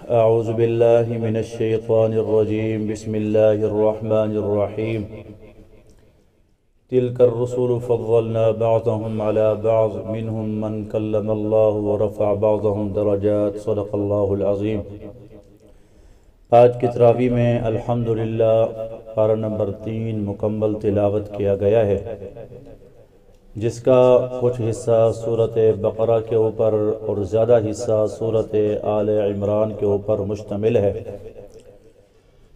أعوذ بالله من الشيطان الرجيم بسم الله الرحمن الرحيم تلك الرسل فضلنا بعضهم على بعض منهم من كلم الله ورفع بعضهم درجات صدق الله العظيم۔ آج کی تراویح میں الحمدللہ پارہ نمبر 3 مکمل تلاوت کیا گیا ہے، جس کا کچھ حصہ سورۃ بقرہ کے اوپر اور زیادہ حصہ سورۃ آل عمران کے اوپر مشتمل ہے۔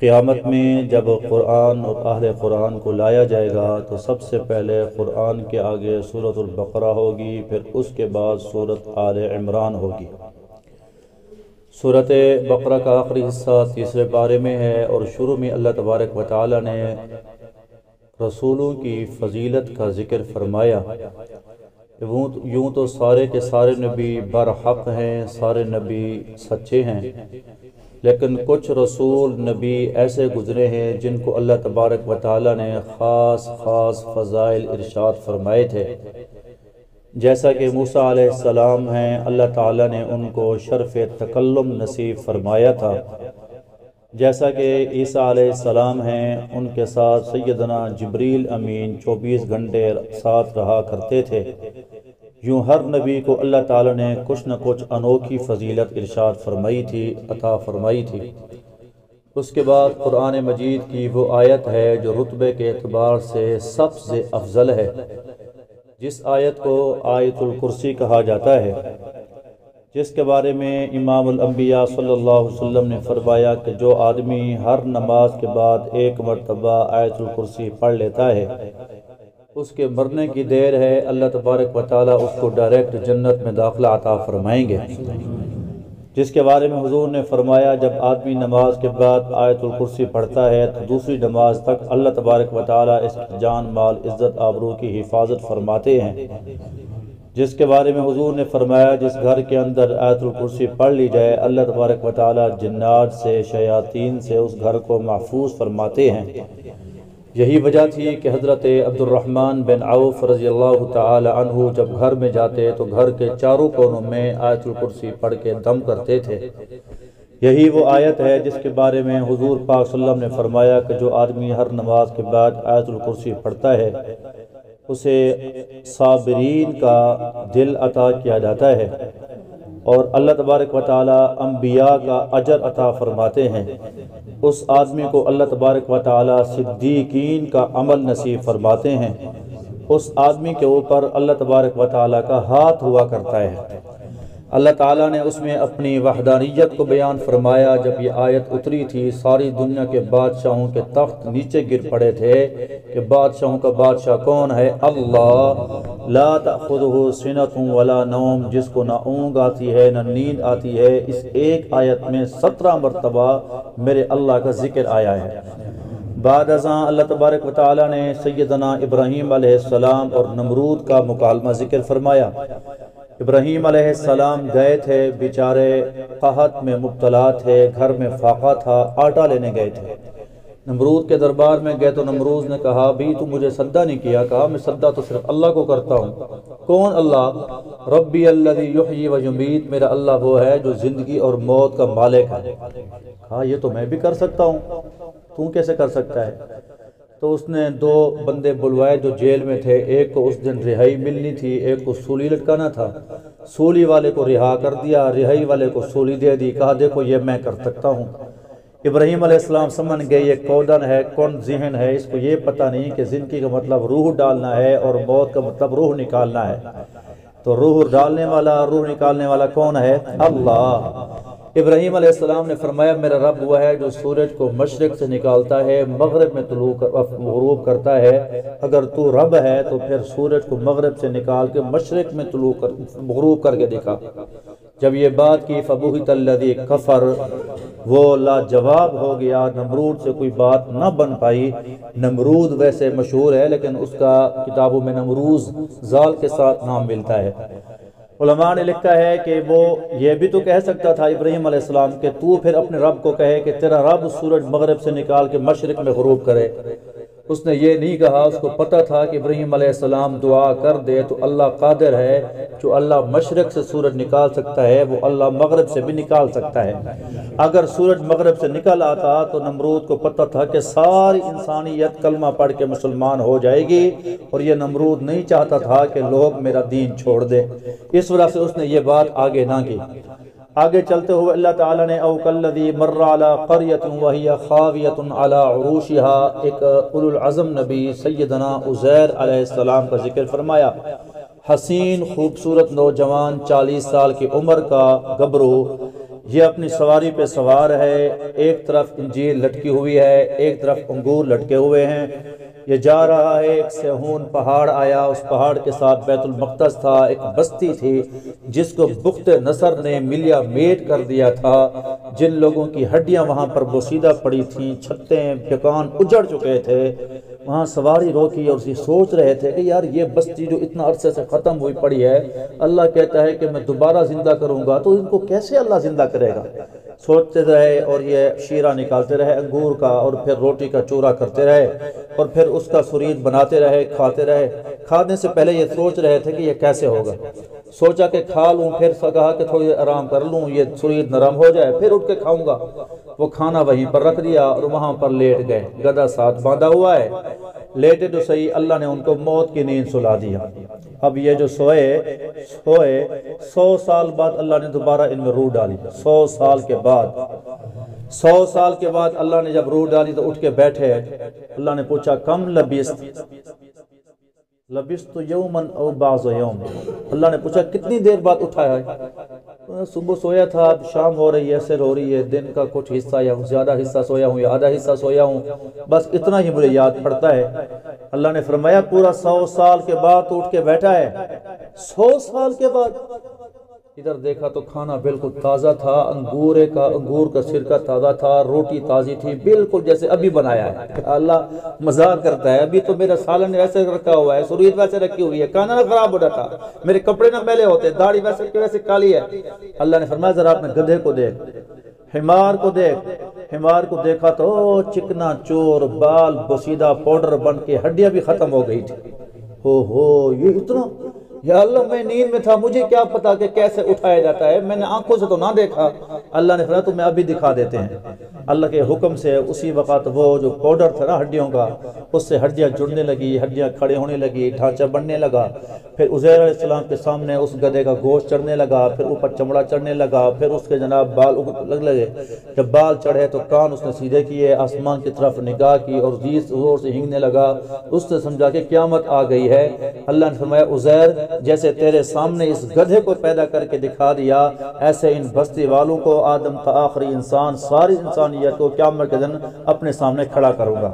قیامت میں جب قرآن اور اہل قرآن کو لایا جائے گا تو سب سے پہلے قرآن کے آگے سورۃ البقرہ ہوگی، پھر اس کے بعد سورۃ آل عمران ہوگی۔ سورۃ بقرہ کا آخری حصہ تیسرے پارے میں ہے، اور شروع میں اللہ تبارک و تعالی نے رسولوں کی فضیلت کا ذکر فرمایا۔ یوں تو سارے کے سارے نبی برحق ہیں، سارے نبی سچے ہیں، لیکن کچھ رسول نبی ایسے گزرے ہیں جن کو اللہ تبارک و تعالی نے خاص فضائل ارشاد فرمائے تھے۔ جیسا کہ موسیٰ علیہ السلام ہیں، اللہ تعالی نے ان کو شرف تکلم نصیب فرمایا تھا۔ جیسا کہ عیسیٰ علیہ السلام ہیں، ان کے ساتھ سیدنا جبریل امین 24 گھنٹے ساتھ رہا کرتے تھے۔ یوں ہر نبی کو اللہ تعالی نے کچھ نہ کچھ انوکھی فضیلت ارشاد فرمائی تھی، عطا فرمائی تھی۔ اس کے بعد قرآن مجید کی وہ آیت ہے جو رتبے کے اعتبار سے سب سے افضل ہے، جس آیت کو آیت الکرسی کہا جاتا ہے، جس کے بارے میں امام الانبیاء صلی اللہ علیہ وسلم نے فرمایا کہ جو آدمی ہر نماز کے بعد ایک مرتبہ آیت الکرسی پڑھ لیتا ہے، اس کے مرنے کی دیر ہے، اللہ تبارک و تعالی اس کو ڈائریکٹ جنت میں داخلہ عطا فرمائیں گے۔ جس کے بارے میں حضور نے فرمایا جب آدمی نماز کے بعد آیت الکرسی پڑھتا ہے تو دوسری نماز تک اللہ تبارک و تعالی اس کی جان مال عزت آبرو کی حفاظت فرماتے ہیں۔ جس کے بارے میں حضور نے فرمایا جس گھر کے اندر آیت الکرسی پڑھ لی جائے، اللہ تبارک و تعالی جنات سے شیاطین سے اس گھر کو محفوظ فرماتے ہیں۔ یہی وجہ تھی کہ حضرت عبد الرحمن بن عوف رضی اللہ تعالی عنہ جب گھر میں جاتے تو گھر کے چاروں کونوں میں آیت الکرسی پڑھ کے دم کرتے تھے۔ یہی وہ آیت ہے جس کے بارے میں حضور پاک صلی اللہ علیہ وسلم نے فرمایا کہ جو آدمی ہر نماز کے بعد آیت الکرسی پڑھتا ہے اسے صابرین کا دل عطا کیا جاتا ہے، اور اللہ تبارک و تعالی انبیاء کا اجر عطا فرماتے ہیں۔ اس آدمی کو اللہ تبارک و تعالی صدیقین کا عمل نصیب فرماتے ہیں۔ اس آدمی کے اوپر اللہ تبارک و تعالی کا ہاتھ ہوا کرتا ہے۔ اللہ تعالیٰ نے اس میں اپنی وحدانیت کو بیان فرمایا۔ جب یہ آیت اتری تھی ساری دنیا کے بادشاہوں کے تخت نیچے گر پڑے تھے کہ بادشاہوں کا بادشاہ کون ہے؟ اللہ لا تأخذہ سنۃ ولا نوم، جس کو نہ اونگ آتی ہے نہ نیند آتی ہے۔ اس ایک آیت میں 17 مرتبہ میرے اللہ کا ذکر آیا ہے۔ بعد ازاں اللہ تبارک و تعالی نے سیدنا ابراہیم علیہ السلام اور نمرود کا مکالمہ ذکر فرمایا۔ ابراہیم علیہ السلام گئے تھے، بیچارے قحط میں مبتلا تھے، گھر میں فاقہ تھا، آٹا لینے گئے تھے۔ نمرود کے دربار میں گئے تو نمرود نے کہا بھی تو مجھے سجدہ نہیں کیا؟ کہا میں سجدہ تو صرف اللہ کو کرتا ہوں۔ کون اللہ؟ ربی الذی یحیی و یمیت، میرا اللہ وہ ہے جو زندگی اور موت کا مالک ہے۔ کہا یہ تو میں بھی کر سکتا ہوں، تو کیسے کر سکتا ہے؟ تو اس نے 2 بندے بلوائے جو جیل میں تھے، ایک کو اس دن رہائی ملنی تھی، ایک کو سولی لٹکانا تھا۔ سولی والے کو رہا کر دیا، رہائی والے کو سولی دے دی، کہا دیکھو یہ میں کر سکتا ہوں۔ ابراہیم علیہ السلام سمجھ گئے یہ کودن ہے، کون ذہن ہے، اس کو یہ پتہ نہیں کہ زندگی کا مطلب روح ڈالنا ہے اور موت کا مطلب روح نکالنا ہے۔ تو روح ڈالنے والا روح نکالنے والا کون ہے؟ اللہ۔ ابراہیم علیہ السلام نے فرمایا میرا رب وہ ہے جو سورج کو مشرق سے نکالتا ہے، مغرب میں غروب کرتا ہے۔ اگر تو رب ہے تو پھر سورج کو مغرب سے نکال کے مشرق میں غروب کر کے دکھا۔ جب یہ بات کی فبہت الذی کفر، وہ لاجواب ہو گیا، نمرود سے کوئی بات نہ بن پائی۔ نمرود ویسے مشہور ہے لیکن اس کا کتابوں میں نمروز زال کے ساتھ نام ملتا ہے۔ علماء نے لکھا ہے کہ وہ یہ بھی تو کہہ سکتا تھا ابراہیم علیہ السلام کہ تو پھر اپنے رب کو کہے کہ تیرا رب سورج مغرب سے نکال کے مشرق میں غروب کرے۔ اس نے یہ نہیں کہا، اس کو پتہ تھا کہ ابراہیم علیہ السلام دعا کر دے تو اللہ قادر ہے، جو اللہ مشرق سے سورج نکال سکتا ہے وہ اللہ مغرب سے بھی نکال سکتا ہے۔ اگر سورج مغرب سے نکل آتا تو نمرود کو پتہ تھا کہ ساری انسانیت کلمہ پڑھ کے مسلمان ہو جائے گی، اور یہ نمرود نہیں چاہتا تھا کہ لوگ میرا دین چھوڑ دے، اس وجہ سے اس نے یہ بات آگے نہ کی۔ آگے چلتے ہوئے اللہ تعالیٰ نے او کالذی مر علی قریۃ وہی خاویۃ علی عروشها ایک اولو العزم نبی سیدنا عزیر علیہ السلام کا ذکر فرمایا۔ حسین خوبصورت نوجوان 40 سال کی عمر کا گبرو، یہ اپنی سواری پہ سوار ہے، ایک طرف انجیر لٹکی ہوئی ہے، ایک طرف انگور لٹکے ہوئے ہیں، یہ جا رہا ہے۔ ایک سہون پہاڑ آیا، اس پہاڑ کے ساتھ بیت المقدس تھا، ایک بستی تھی جس کو بخت نصر نے ملیا میٹ کر دیا تھا، جن لوگوں کی ہڈیاں وہاں پر بوسیدہ پڑی تھیں، چھتیں مکان اجڑ چکے تھے، وہاں سواری روکی اور اسی سوچ رہے تھے کہ یار یہ بستی جو اتنا عرصے سے ختم ہوئی پڑی ہے، اللہ کہتا ہے کہ میں دوبارہ زندہ کروں گا، تو ان کو کیسے اللہ زندہ کرے گا؟ سوچتے رہے اور یہ شیرہ نکالتے رہے انگور کا، اور پھر روٹی کا چورا کرتے رہے، اور پھر اس کا سرید بناتے رہے، کھاتے رہے۔ کھانے سے پہلے یہ سوچ رہے تھے کہ یہ کیسے ہوگا، سوچا کہ کھا لوں، پھر کہا کہ تھوڑی آرام کر لوں، یہ سرید نرم ہو جائے پھر اٹھ کے کھاؤں گا۔ وہ کھانا وہیں پر رکھ دیا اور وہاں پر لیٹ گئے، گدھا ساتھ باندھا ہوا ہے، لیٹے تو صحیح، اللہ نے ان کو موت کی نیند سلا دیا۔ اب یہ جو سوئے 100 سال بعد اللہ نے دوبارہ ان میں روح ڈالی، 100 سال کے بعد 100 سال کے بعد اللہ نے جب روح ڈالی تو اٹھ کے بیٹھے، اللہ نے پوچھا کم لبست یومن او بعض یوم، اللہ نے پوچھا کتنی دیر بعد اٹھایا ہے؟ صبح سویا تھا، اب شام ہو رہی ہے، عصر ہو رہی ہے، دن کا کچھ حصہ یا زیادہ حصہ سویا ہوں یا آدھا حصہ سویا ہوں، بس اتنا ہی مجھے یاد پڑتا ہے۔ اللہ نے فرمایا پورا 100 سال کے بعد تو اٹھ کے بیٹھا ہے، 100 سال کے بعد۔ ادھر دیکھا تو کھانا بالکل تازہ تھا، انگور کا سرکہ تازہ تھا، روٹی تازی تھی، بالکل جیسے ابھی بنایا ہے۔ اللہ مزاق کرتا ہے، ابھی تو میرا سالن ویسے رکھا ہوا ہے، سرید ویسے رکھی ہوئی ہے، کھانا نہ خراب ہو رہا تھا، میرے کپڑے نہ میلے ہوتے، داڑھی ویسے کالی ہے۔ اللہ نے فرمایا ذرا اپنے گدھے کو دیکھ، حمار کو دیکھ۔ حمار کو دیکھا تو چکنا چور، بال بوسیدہ پاؤڈر بن کے ہڈیاں بھی ختم ہو گئی تھی۔ یہ اتنا، یا اللہ میں نیند میں تھا، مجھے کیا پتا کہ کیسے اٹھایا جاتا ہے، میں نے آنکھوں سے تو نہ دیکھا۔ اللہ نے فرمایا تمہیں ابھی دکھا دیتے ہیں۔ اللہ کے حکم سے اسی وقت وہ جو پاؤڈر تھا نا ہڈیوں کا، اس سے ہڈیاں جڑنے لگی، ہڈیاں کھڑے ہونے لگی، ڈھانچہ بننے لگا۔ پھر عزیر علیہ السلام کے سامنے اس گدھے کا گوشت چڑھنے لگا، پھر اوپر چمڑا چڑھنے لگا، پھر اس کے جناب بال لگ لگے۔ جب بال چڑھے تو کان اس نے سیدھے کیے، آسمان کی طرف نگاہ کی اور زور سے ہنگنے لگا۔ اس نے سمجھا کہ قیامت آ گئی ہے۔ اللہ نے فرمایا عزیر جیسے تیرے سامنے اس گدھے کو پیدا کر کے دکھا دیا، ایسے ان بستی والوں کو، آدم تا آخری انسان، ساری انسانیت کو قیامت کے دن اپنے سامنے کھڑا کروں گا۔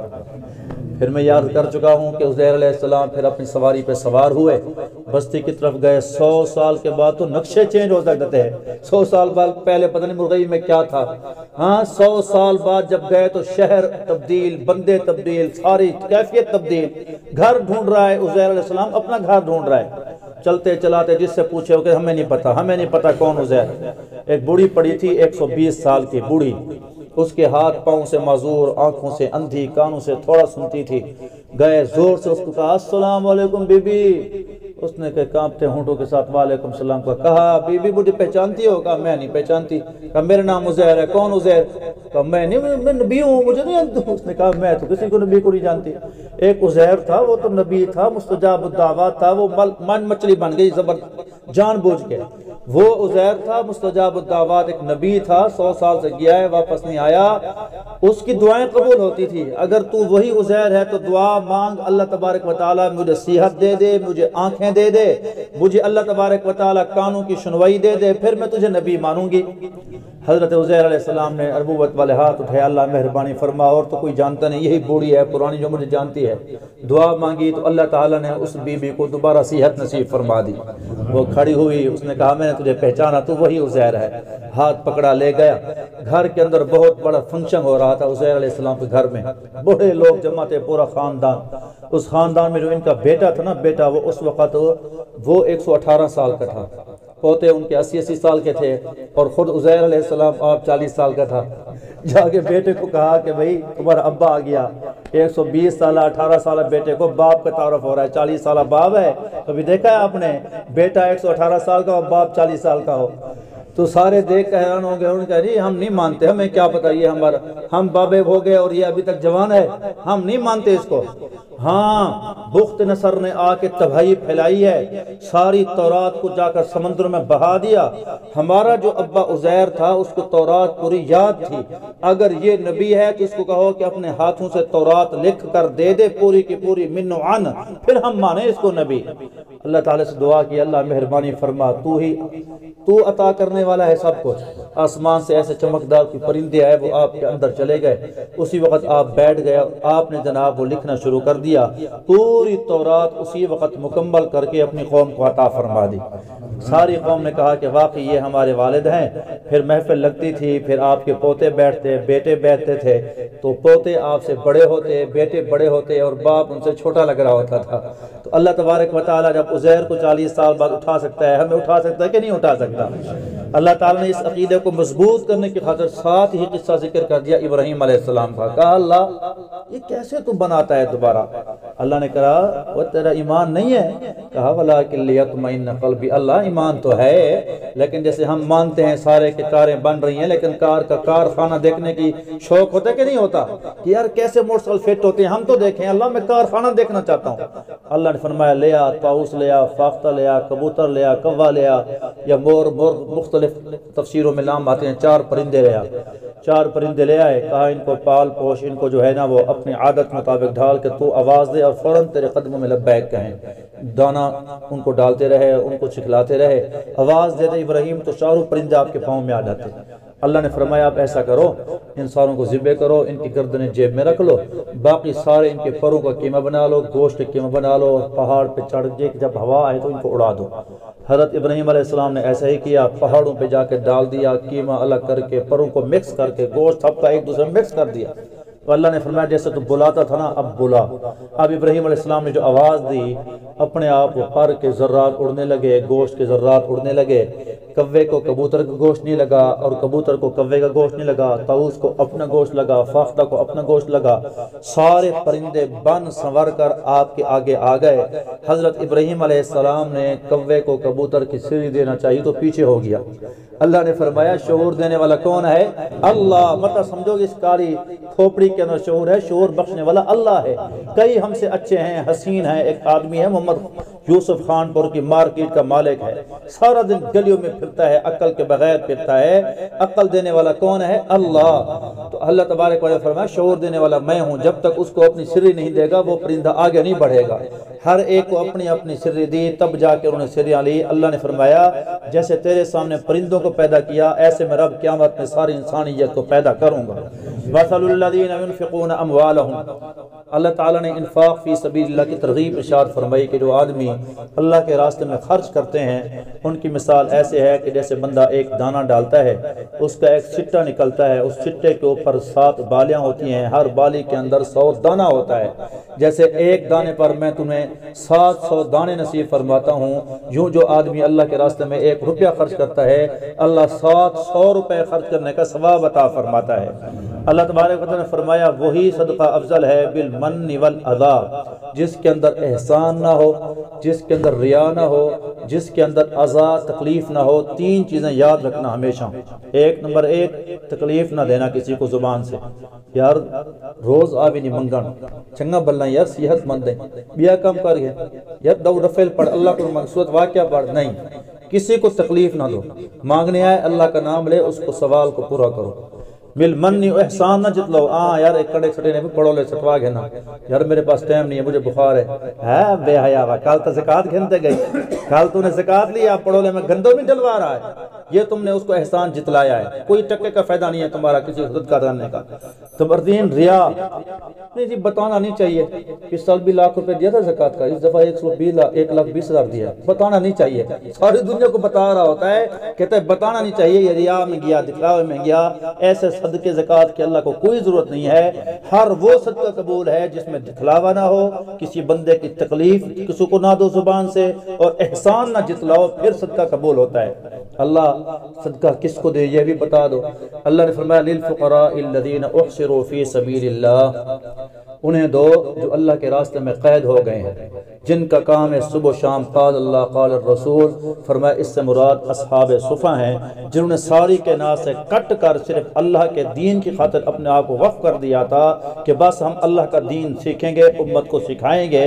پھر میں یاد کر چکا ہوں کہ عزیر علیہ السلام پھر اپنی سواری پہ سوار ہوئے، بستی کی طرف گئے۔ 100 سال کے بعد تو نقشے چینج ہو سکتے ہیں، 100 سال بعد پہلے پتہ نہیں مرغئی میں کیا تھا، 100 سال بعد جب گئے تو شہر تبدیل، بندے تبدیل، ساری کیفیت تبدیل۔ گھر ڈھونڈ رہا ہے عزیر علیہ السلام، اپنا گھر ڈھونڈ رہا ہے، چلتے چلاتے جس سے پوچھے کہ ہمیں نہیں پتا کون عزیر۔ ایک بوڑھی پڑی تھی 120 سال کی بوڑھی، اس کے ہاتھ پاؤں سے معذور، آنکھوں سے اندھی، کانوں سے تھوڑا سنتی تھی۔ گئے زور سے اس کو کہا السلام علیکم بی بی، اس نے کہ کانپتے ہونٹوں کے ساتھ وعلیکم السلام کا کہا، بی بی مجھے پہچانتی ہو؟ کہا میں نہیں پہچانتی۔ کہا میرا نام عزیر ہے۔ کون عزیر؟ کہا میں نبی ہوں، مجھے نہیں جانتی۔ اس نے کہا میں تو کسی کو نبی کو نہیں جانتی۔ ایک عزیر تھا، وہ تو نبی تھا، مستجاب الدعوات تھا، وہ من مچھلی بن گئی زبردست جان بوجھ کے۔ وہ عزیر تھا مستجاب الدعوات، ایک نبی تھا، 100 سال سے گیا ہے، واپس نہیں آیا، اس کی دعائیں قبول ہوتی تھی۔ اگر تو وہی عزیر ہے تو دعا مانگ، اللہ تبارک و تعالیٰ مجھے صحت دے دے، مجھے آنکھیں دے دے، مجھے اللہ تبارک و تعالیٰ کانوں کی سنوائی دے دے، پھر میں تجھے نبی مانوں گی۔ حضرت عزیر علیہ السلام نے نبوت والے ہاتھ اٹھائے، اللہ مہربانی فرما، اور تو کوئی جانتا نہیں، یہی بوڑھی ہے پرانی جو مجھے جانتی ہے۔ دعا مانگی تو اللہ تعالیٰ نے اس بی بی کو دوبارہ صحت نصیب فرما دی۔ وہ کھڑی ہوئی، اس نے کہا میں نے تجھے پہچانا، تو وہی عزیر ہے۔ ہاتھ پکڑا لے گیا۔ گھر کے اندر بہت بڑا فنکشن ہو رہا تھا عزیر علیہ السلام کے گھر میں، بڑے لوگ جمع تھے، پورا خاندان۔ اس خاندان میں جو ان کا بیٹا تھا نا، بیٹا وہ اس وقت وہ 118 سال کا تھا، پوتے ان کے 80 سال کے تھے، اور خود عزیر علیہ السلام آپ 40 سال کا تھا۔ جا کے بیٹے کو کہا کہ بھائی تمہارا ابا آ گیا، 120 سالہ 18 سالہ بیٹے کو باپ کا تعارف ہو رہا ہے، 40 سالہ باپ ہے، کبھی دیکھا ہے آپ نے بیٹا 118 سال کا ہو باپ 40 سال کا ہو؟ تو سارے دیکھ کر حیران ہو گئے، انہوں نے کہا جی ہم نہیں مانتے، ہمیں کیا پتہ یہ ہمارا، ہم بابے ہو گئے اور یہ ابھی تک جوان ہے، ہم نہیں مانتے اس کو۔ ہاں بخت نصر نے آ کے تباہی پھیلائی ہے، ساری تورات کو جا کر سمندر میں بہا دیا۔ ہمارا جو ابا عزیر تھا اس کو تورات پوری یاد تھی، اگر یہ نبی ہے تو اس کو کہو کہ اپنے ہاتھوں سے تورات لکھ کر دے دے پوری کی پوری من و عن، پھر ہم مانیں اس کو نبی۔ اللہ تعالیٰ سے دعا کی اللہ مہربانی فرما، تو عطا کرنے والا ہے سب کچھ۔ آسمان سے ایسے چمکدار کوئی پرندے آئے، وہ آپ کے اندر چلے گئے، اسی وقت آپ بیٹھ گئے، آپ نے جناب وہ لکھنا شروع کر دیا، پوری تورات اسی وقت مکمل کر کے اپنی قوم کو عطا فرما دی۔ ساری قوم نے کہا کہ واقعی یہ ہمارے والد ہیں۔ پھر محفل لگتی تھی، پھر آپ کے پوتے بیٹھتے، بیٹے بیٹھتے تھے، تو پوتے آپ سے بڑے ہوتے، بیٹے بڑے ہوتے اور باپ ان سے چھوٹا لگ رہا ہوتا تھا۔ تو اللہ تبارک و تعالیٰ جب عزیر کو 40 سال بعد اٹھا سکتا ہے، ہمیں اٹھا سکتا ہے کہ نہیں اٹھا سکتا؟ اللہ تعالیٰ نے اس عقیدے کو مضبوط کرنے کی خاطر ساتھ ہی قصہ ذکر کر دیا ابراہیم علیہ السلام کا۔ کہا اللہ یہ کیسے تو بناتا ہے دوبارہ؟ اللہ نے کہا وہ تیرا ایمان نہیں ہے؟ کہا وَلَٰكِن لِيَطْمَئِنَّ قَلْبِي، اللہ ایمان تو ہے، لیکن جیسے ہم مانتے ہیں سارے کہ کاریں بن رہی ہیں، لیکن کار کا کارخانہ دیکھنے کی شوق ہوتا ہے کہ نہیں ہوتا کہ یار کیسے موٹر سائیکل فٹ ہوتے ہیں، ہم تو دیکھیں، اللہ میں کارخانہ دیکھنا چاہتا ہوں۔ اللہ نے فرمایا لیا، طاؤس لیا، فاختہ لیا، کبوتر لیا، کوا لیا، یا مور مختلف تفسیروں میں نام آتے ہیں، 4 پرندے لیا، 4 پرندے لے آئے، کہا ان کو پال پوش، ان کو جو ہے نا وہ اپنی عادت مطابق ڈھال کے تو آواز دے اور فوراً تیرے قدموں میں لبیک کہیں۔ دانا ان کو ڈالتے رہے، ان کو چھکلاتے رہے، آواز دے دے ابراہیم تو 4 پرندے آپ کے پاؤں میں آ جاتے۔ اللہ نے فرمایا آپ ایسا کرو، انسانوں کو ذبح کرو، ان کی گردنیں جیب میں رکھ لو، باقی سارے ان کے پروں کا قیمہ بنا لو، گوشت قیمہ بنا لو، پہاڑ پہ چڑھ کے جب ہوا آئے تو ان کو اڑا دو۔ حضرت ابراہیم علیہ السلام نے ایسا ہی کیا، پہاڑوں پہ جا کے ڈال دیا، قیمہ الگ کر کے پروں کو مکس کر کے گوشت سب کا ایک دوسرے مکس کر دیا۔ تو اللہ نے فرمایا جیسے تو بلاتا تھا نا اب بلا۔ اب ابراہیم علیہ السلام نے جو آواز دی، اپنے آپ وہ پر کے ذرات اڑنے لگے، گوشت کے ذرات اڑنے لگے، کوے کو کبوتر کا گوشت نہیں لگا اور کبوتر کو کوے کا گوشت نہیں لگا، طاؤس کو اپنا گوشت لگا، فاختہ کو اپنا گوشت لگا، سارے پرندے بن سنور کر آپ کے آگے آ گئے۔ حضرت ابراہیم علیہ السلام نے کوے کو کبوتر کی سری دینا چاہیے تو پیچھے ہو گیا۔ اللہ نے فرمایا شعور دینے والا کون ہے؟ اللہ۔ مطلب سمجھو کہ اس کاری کھوپڑی کے اندر شعور ہے، شعور بخشنے والا اللہ ہے۔ کئی ہم سے اچھے ہیں، حسین ہیں، ایک آدمی ہے محمد یوسف خان پور کی مارکیٹ کا مالک ہے، سارا دن گلیوں میں پھرتا ہے، عقل کے بغیر پھرتا ہے، عقل دینے والا کون ہے؟ اللہ۔ تو اللہ تبارک و تعالیٰ فرمایا شعور دینے والا میں ہوں، جب تک اس کو اپنی سری نہیں دے گا وہ پرندہ آگے نہیں بڑھے گا۔ ہر ایک کو اپنی اپنی سری دی، تب جا کے انہوں نے سریاں لی۔ اللہ نے فرمایا جیسے تیرے سامنے پرندوں کو پیدا کیا، ایسے میں رب قیامت میں ساری انسانیت کو پیدا کروں گا۔ مَثَلُ الَّذِينَ يُنْفِقُونَ أَمْوَالَهُمْ، اللہ تعالیٰ نے انفاق فی سبیل اللہ کی ترغیب ارشاد فرمائی کہ جو آدمی اللہ کے راستے میں خرچ کرتے ہیں ان کی مثال ایسے ہے کہ جیسے بندہ ایک دانہ ڈالتا ہے، اس کا ایک چھٹا نکلتا ہے، اس چھٹے کے اوپر 7 بالیاں ہوتی ہیں، ہر بالی کے اندر 100 دانہ ہوتا ہے۔ جیسے ایک دانے پر میں تمہیں 700 دانے نصیب فرماتا ہوں، یوں جو آدمی اللہ کے راستے میں 1 روپیہ خرچ کرتا ہے، اللہ 700 روپے خرچ کرنے کا ثواب عطا فرماتا ہے۔ اللہ تبارک و تعالیٰ نے فرمایا وہی صدقہ افضل ہے بالمن والعطا، جس کے اندر احسان نہ ہو، جس کے اندر ریا نہ ہو، جس کے اندر عزا تکلیف نہ ہو۔ 3 چیزیں یاد رکھنا ہمیشہ۔ نمبر 1 تکلیف نہ دینا کسی کو زبان سے، یار روز آبی نہیں منگن چنگا بلنا، یار صحت مند ہے، بیا کم کر گئے، یار دو رفیل پڑھ، اللہ کو مقصود واقعہ پڑھ، نہیں، کسی کو تکلیف نہ دو۔ مانگنے آئے اللہ کا نام لے، اس کو سوال کو پورا کرو۔ بالمن و احسان نہ جتلو، یار ایک کڑے سٹے نے بھی پڑھو لے سٹوا گھنا، یار میرے پاس ٹائم نہیں ہے، مجھے بخار ہے بے حیا وا، کل تو زکات گھنتے گئی، کل تو نے زکات لیا، پڑھو لے میں گندوں میں ڈلوا رہا ہے، یہ تم نے اس کو احسان جتلایا ہے۔ کوئی ٹکے کا فائدہ نہیں ہے تمہارا کسی خود کا کرنے کا۔ نمبر 3 ریا، نہیں جی بتانا نہیں چاہیے، اس سال بھی لاکھ روپے دیا تھا زکات کا، اس دفعہ 1,20,000 دیا، بتانا نہیں چاہیے۔ ساری دنیا کو بتا رہا ہوتا ہے، کہتا ہے بتانا نہیں چاہیے، یہ ریا میں گیا، دکھلاوے میں گیا۔ ایسے صدقے زکات کے اللہ کو کوئی ضرورت نہیں ہے۔ ہر وہ صدقہ قبول ہے جس میں دکھلاوا نہ ہو، کسی بندے کی تکلیف کسی کو نہ دو زبان سے، اور احسان نہ جتلاؤ، پھر صدقہ قبول ہوتا ہے۔ اللہ صدقہ کس کو دے یہ بھی بتا دو۔ اللہ نے فرمایا للفقراء الذین احصروا فی سبیل اللہ، انہیں دو جو اللہ کے راستے میں قید ہو گئے ہیں، جن کا کام ہے صبح و شام قال اللہ قال الرسول، فرمایا اس سے مراد اصحاب صفہ ہیں جنہوں نے ساری کائنات سے کٹ کر صرف اللہ کے دین کی خاطر اپنے آپ کو وقف کر دیا تھا کہ بس ہم اللہ کا دین سیکھیں گے، امت کو سکھائیں گے۔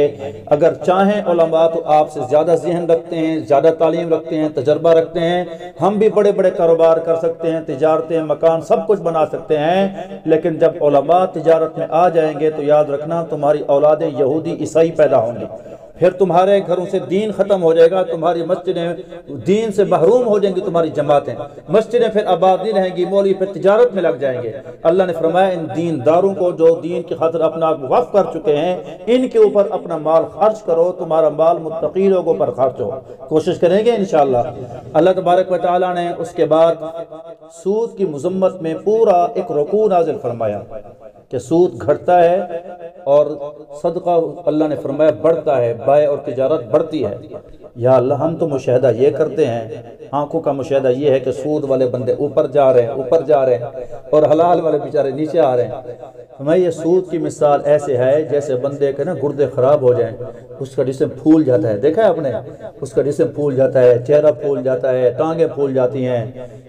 اگر چاہیں علماء تو آپ سے زیادہ ذہن رکھتے ہیں، زیادہ تعلیم رکھتے ہیں، تجربہ رکھتے ہیں، ہم بھی بڑے بڑے کاروبار کر سکتے ہیں، تجارتیں، مکان سب کچھ بنا سکتے ہیں، لیکن جب علماء تجارت میں آ جائیں گے تو یاد رکھنا تمہاری اولادیں یہودی عیسائی پیدا ہوں گی، پھر تمہارے گھروں سے دین ختم ہو جائے گا، تمہاری مسجدیں دین سے محروم ہو جائیں گی، تمہاری جماعتیں، مسجدیں پھر آباد نہیں رہیں گی، مولوی پھر تجارت میں لگ جائیں گے۔ اللہ نے فرمایا ان دینداروں کو جو دین کی خاطر اپنا آپ وقف کر چکے ہیں، ان کے اوپر اپنا مال خرچ کرو، تمہارا مال متقی لوگوں پر خرچ ہو، کوشش کریں گے انشاءاللہ۔ اللہ تبارک و تعالیٰ نے اس کے بعد سود کی مذمت میں پورا ایک رکوع نازل فرمایا کہ سود گھٹتا ہے اور صدقہ اللہ نے فرمایا بڑھتا ہے، بائع اور تجارت بڑھتی ہے۔ یا اللہ ہم تو مشاہدہ یہ کرتے ہیں، آنکھوں کا مشاہدہ یہ ہے کہ سود والے بندے اوپر جا رہے ہیں اور حلال والے بیچارے نیچے آ رہے ہیں۔ ہمیں یہ سود کی مثال ایسے ہے جیسے بندے کے نا گردے خراب ہو جائیں، اس کا جسم پھول جاتا ہے، دیکھا ہے آپ نے، اس کا جسم پھول جاتا ہے، چہرہ پھول جاتا ہے، ٹانگیں پھول جاتی ہیں۔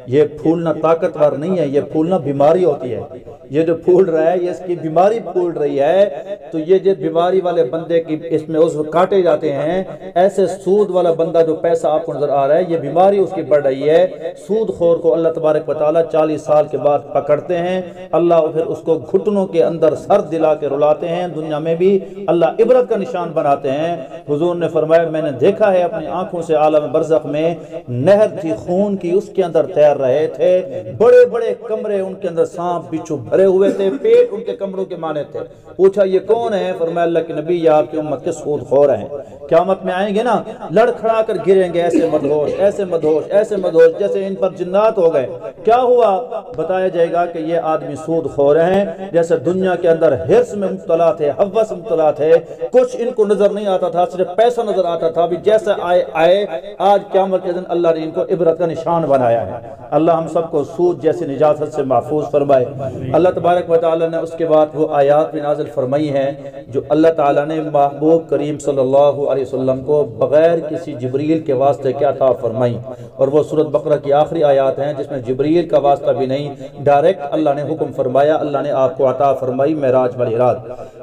یہ پھولنا طاقتور نہیں ہے، یہ پھولنا بیماری ہوتی ہے۔ یہ جو پھول رہا ہے یہ اس کی بیماری پھول رہی ہے، تو یہ جو بیماری والے بندے کی اس میں عضو کاٹے جاتے ہیں، ایسے سود والا بندہ جو پیسہ آپ کو نظر آ رہا ہے یہ بیماری اس کی بڑھ رہی ہے۔ سود خور کو اللہ تبارک و تعالیٰ 40 سال کے بعد پکڑتے ہیں، اللہ پھر اس کو گھٹنوں کے اندر سر دلا کے رلاتے ہیں، دنیا میں بھی اللہ عبرت کا نشان بناتے ہیں۔ حضور نے فرمایا میں نے دیکھا ہے اپنی آنکھوں سے عالم برزخ میں نہر تھی خون کی، اس کے اندر تیر رہے تھے، بڑے بڑے کمرے، ان کے اندر سانپ بچھو بھرے ہوئے تھے، پیٹ ان کے کمروں کے مانے تھے۔ پوچھا یہ کون ہے؟ فرمایا اللہ کے نبی یہ آپ کی امت کے سود خور ہیں، قیامت میں آئیں گے نا لڑکھڑا کر گریں گے، ایسے مدہوش ایسے مدہوش ایسے مدہوش جیسے ان پر جنات ہو گئے۔ کیا ہوا؟ بتایا جائے گا کہ یہ آدمی سود خور ہیں، جیسے دنیا کے اندر ہرس میں مبتلا تھے، ہوس مبتلا تھے، کچھ ان کو نظر نہیں آتا تھا، صرف پیسہ نظر آتا تھا، بھی جیسے آئے آج قیامت کے دن اللہ نے ان کو عبرت کا نشان بنایا ہے۔ اللہ ہم سب کو سود جیسی نجاست سے محفوظ فرمائے۔ اللہ تبارک و تعالیٰ نے اس کے بعد وہ آیات بھی نازل فرمائی ہیں جو اللہ تعالیٰ نے محبوب کریم صلی اللہ علیہ وسلم کو بغیر کسی جبریل کے واسطے کیا عطا فرمائی، اور وہ سورۃ بقرہ کی آخری آیات ہیں جس میں جبریل کا واسطہ بھی نہیں، ڈائریکٹ اللہ نے حکم فرمایا، اللہ نے آپ کو عطا فرمائی معراج والی رات۔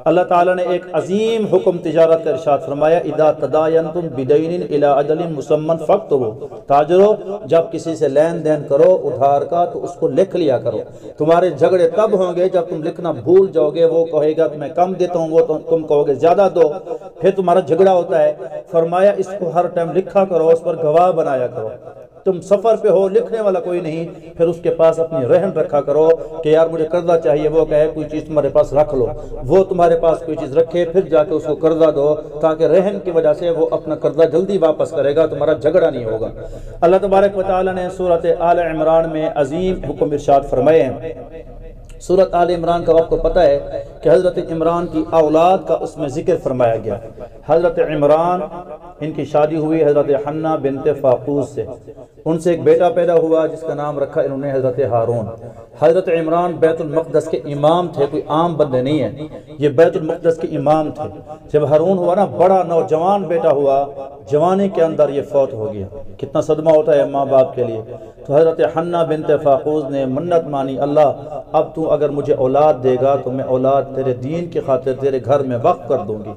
اللہ تعالیٰ نے ایک عظیم حکم تجارت کا ارشاد فرمایا اذا تداینتم بدین الی اجل مسمى فاکتبوا، تاجرو جب کسی سے لین دین کرو ادھار کا تو اس کو لکھ لیا کرو، تمہارے جھگڑے تب ہوں گے جب تم لکھنا بھول جاؤ گے، وہ کہے گا میں کم دیتا ہوں، وہ تم کہو گے زیادہ دو، پھر تمہارا جھگڑا ہوتا ہے۔ فرمایا اس کو ہر ٹائم لکھا کرو، اس پر گواہ بنایا کرو، تم سفر پہ ہو لکھنے والا کوئی نہیں، پھر اس کے پاس اپنی رہن رکھا کرو کہ یار مجھے قرضہ چاہیے، وہ کہے کوئی چیز تمہارے پاس رکھ لو، وہ تمہارے پاس کوئی چیز رکھے، پھر جا کے اس کو قرضہ دو، تاکہ رہن کی وجہ سے وہ اپنا قرضہ جلدی واپس کرے گا، تمہارا جھگڑا نہیں ہوگا۔ اللہ تبارک و تعالیٰ نے سورۃ آل عمران میں عظیم حکم ارشاد فرمائے ہیں۔ سورۃ آل عمران کا آپ کو پتہ ہے کہ حضرت عمران کی اولاد کا اس میں ذکر فرمایا گیا۔ حضرت عمران ان کی شادی ہوئی حضرت حنہ بنت فاقوس سے، ان سے ایک بیٹا پیدا ہوا جس کا نام رکھا انہوں نے حضرت ہارون۔ حضرت عمران بیت المقدس کے امام تھے، کوئی عام بندے نہیں ہیں، یہ بیت المقدس کے امام تھے۔ جب ہارون ہوا نا بڑا نوجوان بیٹا ہوا، جوانی کے اندر یہ فوت ہو گیا، کتنا صدمہ ہوتا ہے ماں باپ کے لیے۔ تو حضرت حنہ بنت فاقوس نے منت مانی، اللہ اب تو اگر مجھے اولاد دے گا تو میں اولاد تیرے دین کی خاطر تیرے گھر میں وقف کر دوں گی۔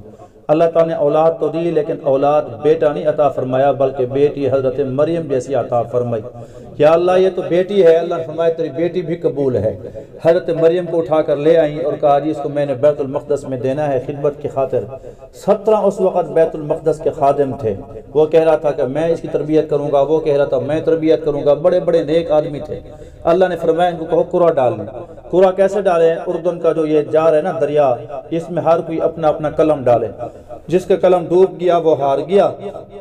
اللہ تعالیٰ نے اولاد تو دی لیکن اولاد بیٹا نہیں عطا فرمایا بلکہ بیٹی حضرت مریم جیسی عطا فرمائی۔ یا اللہ یہ تو بیٹی ہے، اللہ نے فرمایا تیری بیٹی بھی قبول ہے۔ حضرت مریم کو اٹھا کر لے آئیں اور کہا جی اس کو میں نے بیت المقدس میں دینا ہے خدمت کی خاطر۔ 17 اس وقت بیت المقدس کے خادم تھے، وہ کہہ رہا تھا کہ میں اس کی تربیت کروں گا، وہ کہہ رہا تھا میں تربیت کروں گا، بڑے بڑے نیک آدمی تھے۔ اللہ نے فرمایا ان کو کہو قرآن ڈالیں۔ قرآن کیسے ڈالیں؟ اردن کا جو یہ جار ہے نا دریا، اس میں ہر کوئی اپنا اپنا قلم ڈالے۔ جس کا قلم ڈوب گیا وہ ہار گیا،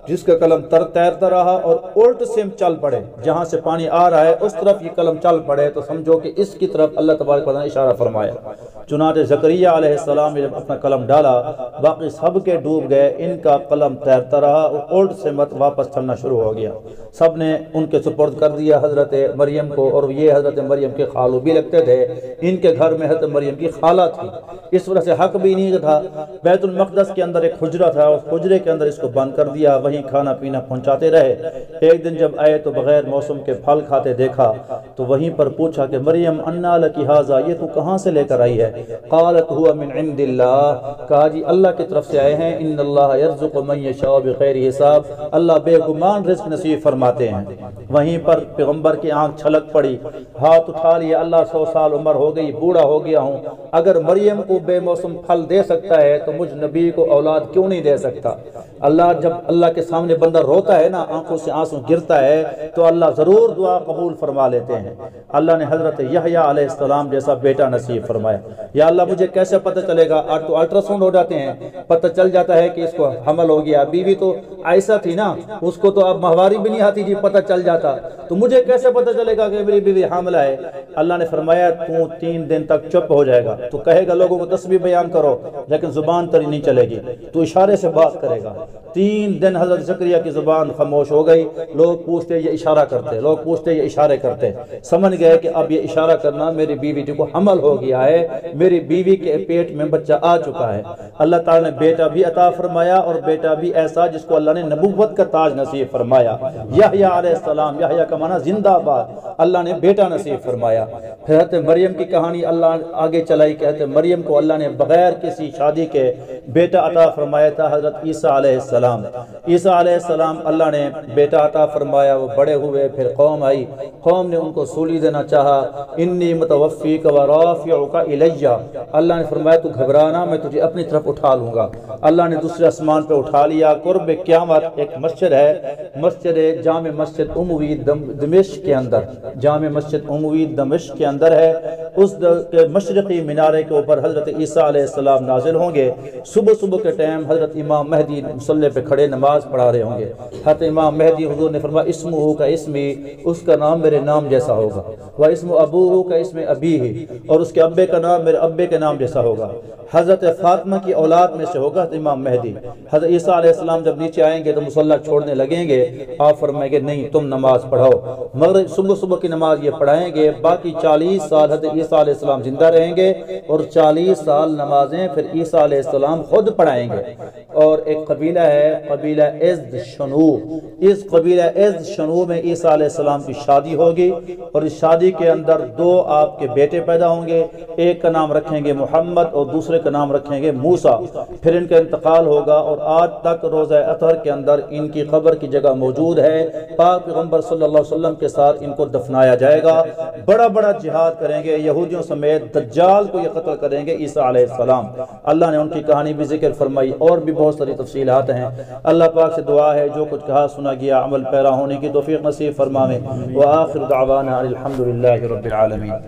جس کا قلم تیرتا رہا اور الٹ سمت چل پڑے، جہاں سے پانی آ رہا ہے اس طرف یہ قلم چل پڑے تو سمجھو کہ اس کی طرف اللہ تبارک و تعالیٰ نے اشارہ فرمایا۔ چنانچہ زکریا علیہ السلام نے جب اپنا قلم ڈالا باقی سب کے ڈوب گئے، ان کا قلم تیرتا رہا اور الٹ سمت واپس چلنا شروع ہو گیا۔ سب نے ان کے سپرد کر دیا حضرت مریم کو، اور یہ حضرت مریم کے خالو بھی لگتے تھے، ان کے گھر میں حضرت مریم کی خالہ تھی، اس وجہ سے حق بھی نہیں تھا۔ بیت المقدس کے اندر ایک حجرہ تھا، اس حجرے کے اندر اس کو بند کر دیا، وہیں کھانا پینا پہنچاتے رہے۔ ایک دن جب آئے تو بغیر موسم کے پھل کھاتے دیکھا تو وہیں پر پوچھا کہ مریم انا لکی ھذا، یہ تو کہاں سے لے کر آئی ہے؟ قالت هو من عند اللہ، کہا جی اللہ کی طرف سے آئے ہیں، ان اللہ یرزق من یشاء بغیر حساب، اللہ بے گمان رزق نصیب فرماتے ہیں۔ وہیں پر پیغمبر کی آنکھ چھلک پڑی، ہاتھ اٹھا لیا، اللہ 100 سال عمر ہو گئی، بوڑھا ہو گیا ہوں، اگر مریم کو بے موسم پھل دے سکتا ہے تو مجھ نبی کو اولاد کیوں نہیں دے سکتا؟ اللہ جب اللہ کے سامنے بندہ روتا ہے نا، آنکھوں سے آنسو گرتا ہے تو اللہ ضرور دعا قبول فرما لیتے ہیں۔ اللہ نے حضرت یحییٰ علیہ السلام جیسا بیٹا نصیب فرمایا۔ یا اللہ مجھے کیسے پتہ چلے گا؟ آج تو الٹراساؤنڈ ہو جاتے ہیں، پتہ چل جاتا ہے کہ اس کو حمل ہو گیا۔ بیوی تو عائشہ تھی نا، اس کو تو اب ماہواری بھی نہیں آتی جی، پتہ چل جاتا، تو مجھے کیسے پتہ چلے گا کہ میری بیوی حاملہ ہے؟ اللہ نے فرمایا تو 3 دن تک چپ ہو جائے گا، تو کہے گا لوگوں کو تسبیح بیان کرو لیکن زبان تری نہیں چلے گی، تو اشارے سے بات کرے گا۔ 3 دن حضرت زکریا کی زبان خاموش ہو گئی، لوگ پوچھتے یہ اشارہ کرتے، لوگ پوچھتے یہ اشارے کرتے، سمجھ گئے کہ اب یہ اشارہ کرنا میری بیوی کو حمل ہو گیا ہے، میری بیوی کے پیٹ میں بچہ آ چکا ہے۔ اللہ تعالیٰ نے بیٹا بھی عطا فرمایا، اور بیٹا بھی ایسا جس کو اللہ نے نبوت کا تاج نصیب فرمایا۔ یحییٰ علیہ السلام، یحییٰ کا معنی زندہ باد، اللہ نے بیٹا نصیب فرمایا۔ حضرت مریم کی کہانی اللہ آگے چلائی کہ حضرت مریم کو اللہ نے بغیر کسی شادی کے بیٹا عطا فرمایا تھا، حضرت عیسیٰ علیہ السلام۔ عیسیٰ علیہ السلام اللہ نے بیٹا عطا فرمایا، وہ بڑے ہوئے، پھر قوم آئی، قوم نے ان کو سولی دینا چاہا۔ انی متوفیک و رافعک الی، اللہ نے فرمایا تو گھبرانا، میں تجھے اپنی طرف اٹھا لوں گا۔ اللہ نے دوسرے آسمان پہ اٹھا لیا۔ قرب قیامت ایک مسجد ہے، مسجد جامع مسجد اموی دمشق کے اندر، جامع مسجد اموی دمشق کے اندر ہے، اس مشرقی مینارے کے اوپر حضرت عیسیٰ علیہ السلام نازل ہوں گے۔ صبح کے ٹائم حضرت امام مہدی مصلی پہ کھڑے نماز پڑھا رہے ہوں گے۔ حضرت امام مہدی حضور نے فرمایا اسمہ کا اسمی، اس کا نام میرے نام جیسا ہوگا، واسم ابوہ کا اسم ابیہ، اور اس کے ابے کا نام میرے ابے کے نام جیسا ہوگا۔ حضرت فاطمہ کی اولاد میں سے ہوگا امام مہدی۔ حضرت عیسیٰ علیہ السلام جب نیچے آئیں گے تو مصلی چھوڑنے لگیں گے، آپ فرمائیں گے نہیں تم نماز پڑھاؤ، مگر صبح کی نماز یہ پڑھائیں گے، باقی 40 سال حضرت عیسیٰ علیہ السلام زندہ رہیں گے، اور 40 سال نمازیں پھر عیسیٰ علیہ السلام خود پڑھائیں گے۔ اور ایک قبیلہ ہے قبیلہ ازد شنو، اس قبیلہ ازد شنو میں عیسیٰ علیہ السلام کی شادی ہوگی، اور اس شادی کے اندر 2 آپ کے بیٹے پیدا ہوں گے، ایک کا نام رکھیں گے محمد اور دوسرے کا نام رکھیں گے موسیٰ، پھر ان کا انتقال ہوگا، اور آج تک روضہ اطہر کے اندر ان کی قبر کی جگہ موجود ہے۔ پاک پیغمبر صلی اللہ علیہ وسلم کے ساتھ ان کو دفنایا جائے گا، بڑا جہاد کریں گے یہودیوں سمیت، دجال کو یہ قتل کریں گے عیسیٰ علیہ السلام۔ اللہ نے ان کی کہانی بھی ذکر فرمائی، اور بھی بہت ساری تفصیلات ہیں۔ اللہ پاک سے دعا ہے جو کچھ کہا سنا گیا عمل پیرا ہونے کی توفیق نصیب فرمائے۔ وآخر دعوانا الحمدللہ رب العالمین۔